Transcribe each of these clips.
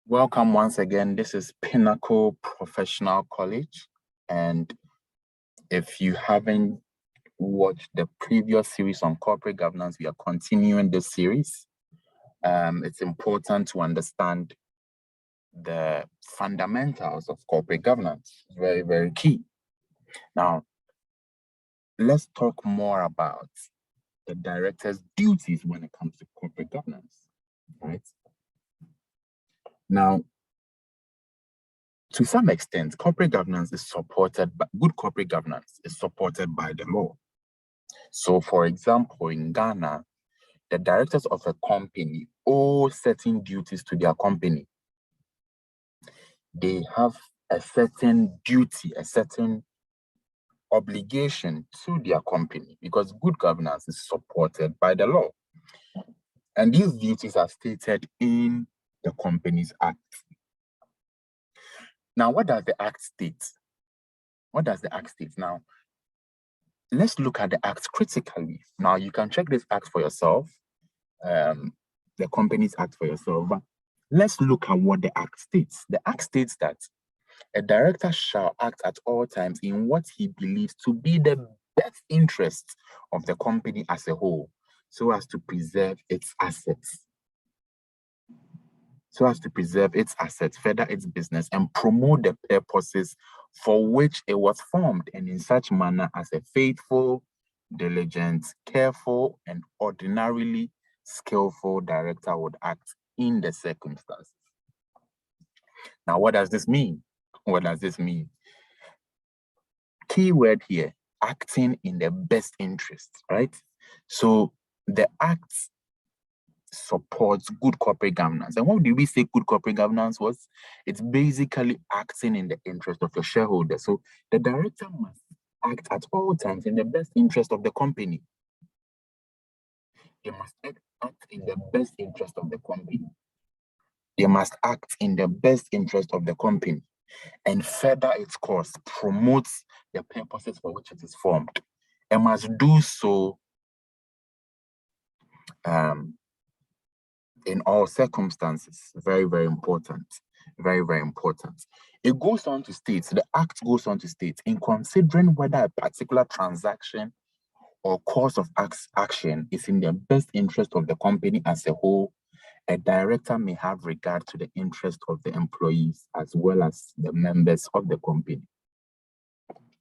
Welcome once again. This is Pinnacle Professional College. And if you haven't watched the previous series on corporate governance, we are continuing this series. It's important to understand the fundamentals of corporate governance. Very, very key. Now, let's talk more about the director's duties when it comes to corporate governance, right? Now, to some extent, corporate governance is supported by good corporate governance is supported by the law. So, for example, in Ghana, the directors of a company owe certain duties to their company. They have a certain duty, a certain obligation to their company because good governance is supported by the law. And these duties are stated in the Companies Act. Now, what does the Act state? What does the Act state? Now, let's look at the Act critically. Now, you can check this Act for yourself, the Companies Act for yourself, but let's look at what the Act states. The Act states that a director shall act at all times in what he believes to be the best interest of the company as a whole, so as to preserve its assets. Further its business, and promote the purposes for which it was formed, and in such manner as a faithful, diligent, careful, and ordinarily skillful director would act in the circumstances. Now, what does this mean? What does this mean? Key word here, acting in the best interest, right? So the Act supports good corporate governance. And what do we say good corporate governance was? It's basically acting in the interest of your shareholders. So the director must act at all times in the best interest of the company. They must act in the best interest of the company. They must act in the best interest of the company and further its course, promotes the purposes for which it is formed. It must do so in all circumstances. Very, very important. Very, very important. It goes on to state, the Act goes on to state, in considering whether a particular transaction or course of action is in the best interest of the company as a whole, a director may have regard to the interest of the employees as well as the members of the company.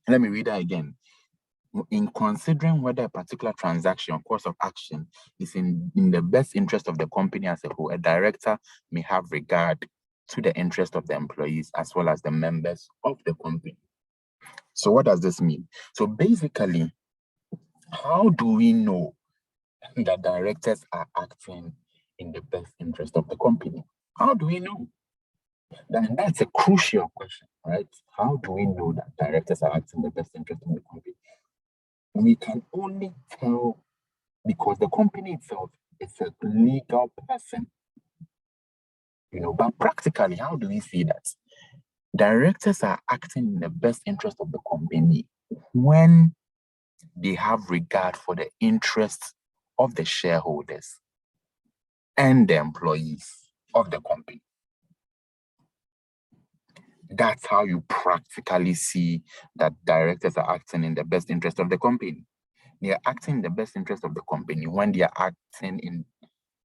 Let me read that again. In considering whether a particular transaction or course of action is in the best interest of the company as a whole, a director may have regard to the interest of the employees as well as the members of the company. So what does this mean? So basically, how do we know that directors are acting in the best interest of the company? How do we know? That's a crucial question, right? How do we know that directors are acting in the best interest of the company? We can only tell because the company itself is a legal person. But practically, how do we see that? Directors are acting in the best interest of the company when they have regard for the interests of the shareholders and the employees of the company. That's how you practically see that directors are acting in the best interest of the company. They are acting in the best interest of the company when they are acting in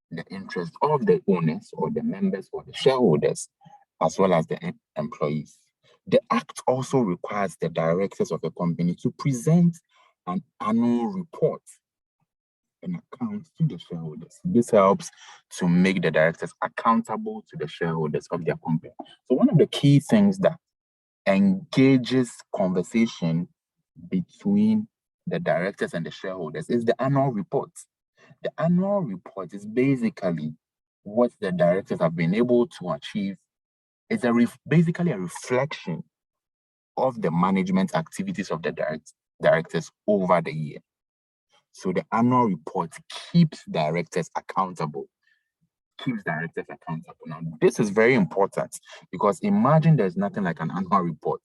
the interest of the owners or the members or the shareholders, as well as the employees. The Act also requires the directors of a company to present an annual report and accounts to the shareholders. This helps to make the directors accountable to the shareholders of their company. So one of the key things that engages conversation between the directors and the shareholders is the annual report. The annual report is basically what the directors have been able to achieve. It's basically a reflection of the management activities of the directors over the year. So the annual report keeps directors accountable. Now, this is very important because imagine there's nothing like an annual report.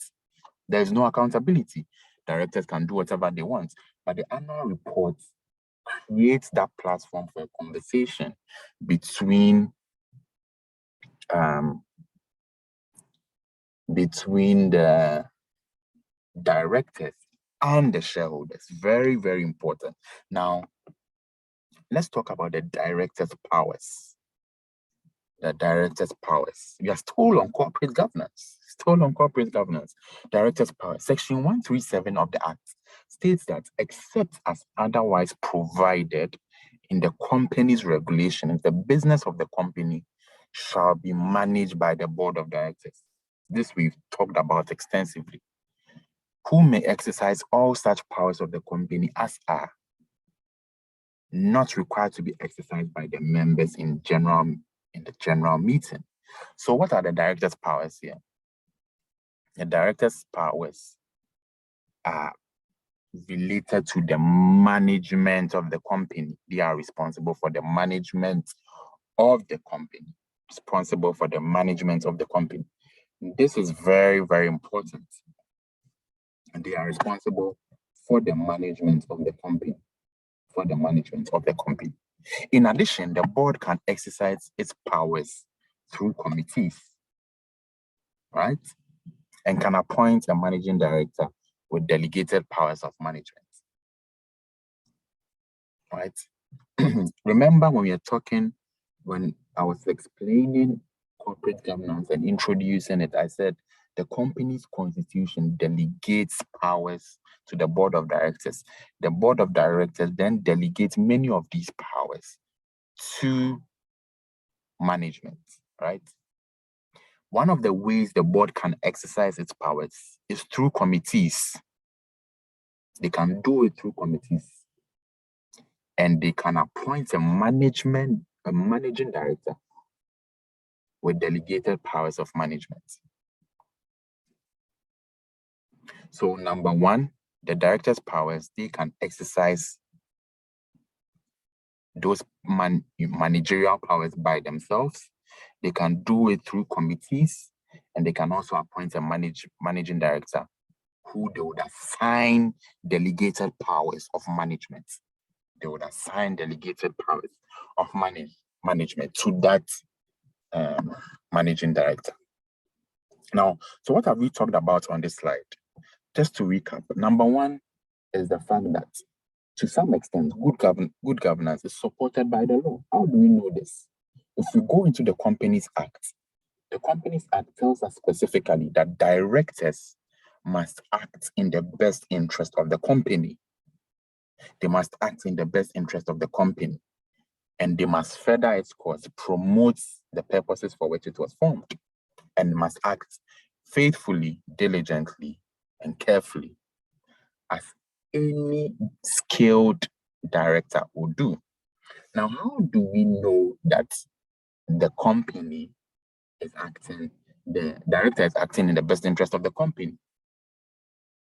There's no accountability. Directors can do whatever they want, but the annual report creates that platform for a conversation between between the directors and the shareholders. Very, very important. Now, let's talk about the directors' powers. The directors' powers. We are still on corporate governance. Still on corporate governance. Directors' powers. Section 137 of the Act states that except as otherwise provided in the company's regulations, the business of the company shall be managed by the board of directors. This we've talked about extensively. Who may exercise all such powers of the company as are not required to be exercised by the members in the general meeting. So what are the directors' powers here? The directors' powers are related to the management of the company. They are responsible for the management of the company. Responsible for the management of the company. This is very, very important. And they are responsible for the management of the company. For the management of the company. In addition, the board can exercise its powers through committees, right? And can appoint a managing director with delegated powers of management, right? Remember when I was explaining corporate governance and introducing it, I said the company's constitution delegates powers to the board of directors. The board of directors then delegates many of these powers to management, right? One of the ways the board can exercise its powers is through committees. They can do it through committees. And they can appoint a managing director with delegated powers of management. So number one, the director's powers, they can exercise those managerial powers by themselves. They can do it through committees, and they can also appoint a managing director who they would assign delegated powers of management. They would assign delegated powers of management to that managing director. Now, so what have we talked about on this slide? Just to recap, number one is the fact that to some extent, good governance is supported by the law. How do we know this? If we go into the Companies Act, the Companies Act tells us specifically that directors must act in the best interest of the company. They must act in the best interest of the company, and they must further its course, promote the purposes for which it was formed, and must act faithfully, diligently, and carefully, as any skilled director would do. Now, how do we know that the company is acting, the director is acting in the best interest of the company?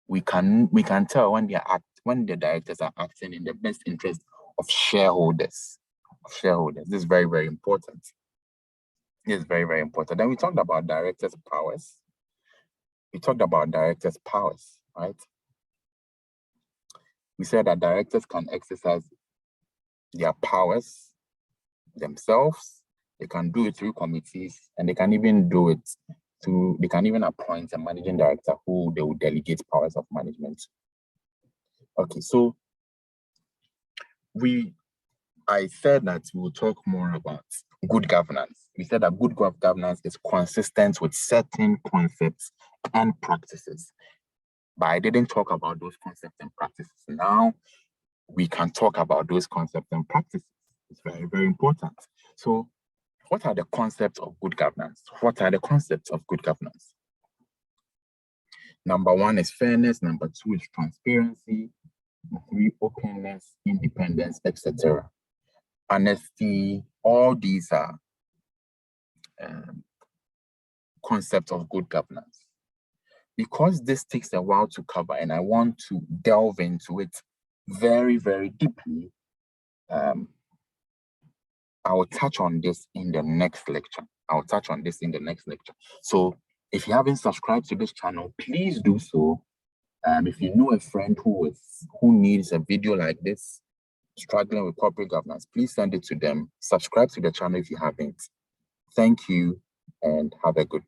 We can tell when the directors are acting in the best interest of shareholders. This is very, very important. This is very, very important. Then we talked about directors' powers. Right? We said that directors can exercise their powers themselves. They can do it through committees, and they can even appoint a managing director who they will delegate powers of management. Okay, so I said that we will talk more about good governance. We said that good governance is consistent with certain concepts and practices. But I didn't talk about those concepts and practices. Now we can talk about those concepts and practices. It's very, very important. So what are the concepts of good governance? Number one is fairness. Number two is transparency. Number three, openness, independence, etc. Honesty. All these are concepts of good governance. Because this takes a while to cover and I want to delve into it very, very deeply, I will touch on this in the next lecture. So if you haven't subscribed to this channel, please do so. If you know a friend who needs a video like this, struggling with corporate governance, please send it to them. Subscribe to the channel if you haven't. Thank you and have a good